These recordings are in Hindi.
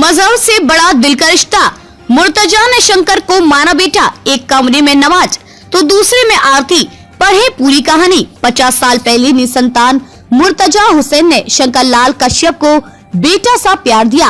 मजहब से बड़ा दिल का रिश्ता। मुर्तजा ने शंकर को माना बेटा, एक कमरे में नमाज तो दूसरे में आरती, पढ़े पूरी कहानी। 50 साल पहले निसंतान मुर्तजा हुसैन ने शंकर लाल कश्यप को बेटा सा प्यार दिया।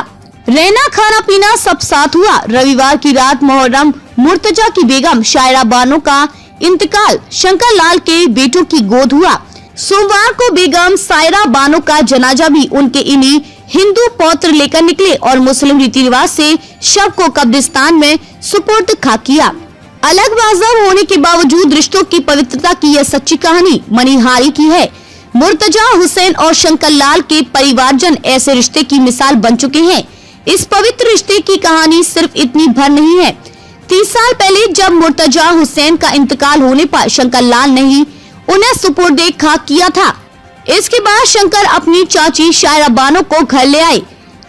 रहना खाना पीना सब साथ हुआ। रविवार की रात मुहर्रम मुर्तजा की बेगम शायरा बानो का इंतकाल शंकर लाल के बेटों की गोद हुआ। सोमवार को बेगम शायरा बानो का जनाजा भी उनके इन्हीं हिंदू पौत्र लेकर निकले और मुस्लिम रीति रिवाज से शव को कब्रिस्तान में सुपुर्द खा किया। अलग मजहब होने के बावजूद रिश्तों की पवित्रता की यह सच्ची कहानी मनिहारी की है। मुर्तजा हुसैन और शंकर लाल के परिवारजन ऐसे रिश्ते की मिसाल बन चुके हैं। इस पवित्र रिश्ते की कहानी सिर्फ इतनी भर नहीं है। 30 साल पहले जब मुर्तजा हुसैन का इंतकाल होने पर शंकर लाल ने ही उन्हें सुपुर्दे खाक किया था। इसके बाद शंकर अपनी चाची शायरा बानो को घर ले आए।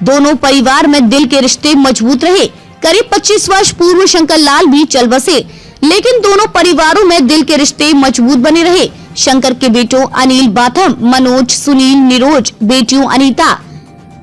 दोनों परिवार में दिल के रिश्ते मजबूत रहे। करीब 25 वर्ष पूर्व शंकर लाल भी चल बसे, लेकिन दोनों परिवारों में दिल के रिश्ते मजबूत बने रहे। शंकर के बेटों अनिल बाथम, मनोज, सुनील, निरोज, बेटियों अनीता,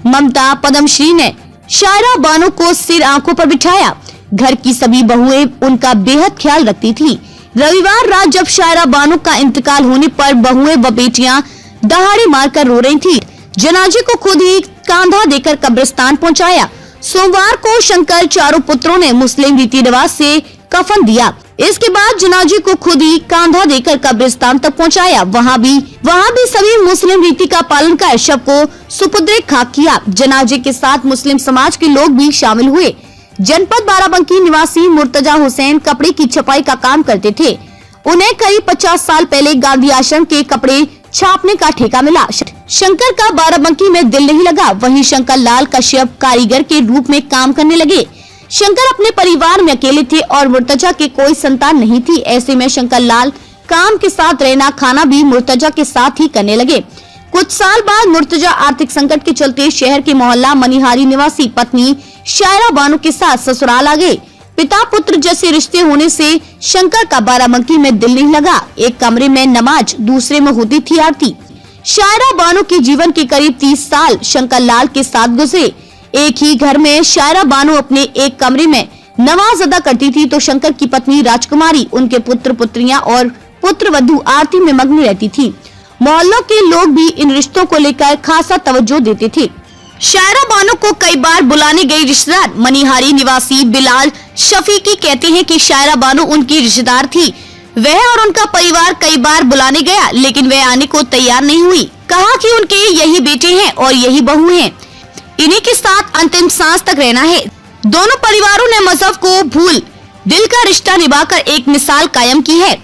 ममता, पद्मश्री ने शायरा बानो को सिर आंखों पर बिठाया। घर की सभी बहुएं उनका बेहद ख्याल रखती थी। रविवार रात जब शायरा बानो का इंतकाल होने पर बहुएं व बेटियां दहाड़े मारकर रो रही थी। जनाजे को खुद ही कांधा देकर कब्रिस्तान पहुंचाया। सोमवार को शंकर चारों पुत्रों ने मुस्लिम रीति रिवाज से कफन दिया। इसके बाद जनाजे को खुद ही कांधा देकर कब्रिस्तान तक पहुंचाया। वहां भी सभी मुस्लिम रीति का पालन कर शव को सुपुर्दे खाक किया। जनाजे के साथ मुस्लिम समाज के लोग भी शामिल हुए। जनपद बाराबंकी निवासी मुर्तजा हुसैन कपड़े की छपाई का काम करते थे। उन्हें करीब 50 साल पहले गांधी आश्रम के कपड़े छापने का ठेका मिला। शंकर का बाराबंकी में दिल नहीं लगा। वहीं शंकर लाल कश्यप कारीगर के रूप में काम करने लगे। शंकर अपने परिवार में अकेले थे और मुर्तजा के कोई संतान नहीं थी। ऐसे में शंकर लाल काम के साथ रहना खाना भी मुर्तजा के साथ ही करने लगे। कुछ साल बाद मुर्तजा आर्थिक संकट के चलते शहर के मोहल्ला मनिहारी निवासी पत्नी शायरा बानो के साथ ससुराल आ गए। पिता पुत्र जैसे रिश्ते होने से शंकर का बाराबंकी में दिल नहीं लगा। एक कमरे में नमाज, दूसरे में होती थी आरती। शायरा बानो के जीवन के करीब 30 साल शंकर लाल के साथ गुजरे। एक ही घर में शायरा बानो अपने एक कमरे में नमाज अदा करती थी तो शंकर की पत्नी राजकुमारी, उनके पुत्र पुत्रियां और पुत्र वधू आरती में मग्न रहती थी। मोहल्लों के लोग भी इन रिश्तों को लेकर खासा तवज्जो देते थे। शायरा बानो को कई बार बुलाने गई रिश्तेदार मनिहारी निवासी बिलाल शफीकी कहते हैं कि शायरा बानो उनकी रिश्तेदार थी। वह और उनका परिवार कई बार बुलाने गया, लेकिन वह आने को तैयार नहीं हुई। कहा कि उनके यही बेटे हैं और यही बहू हैं, इन्हीं के साथ अंतिम सांस तक रहना है। दोनों परिवारों ने मजहब को भूल दिल का रिश्ता निभाकर एक मिसाल कायम की है।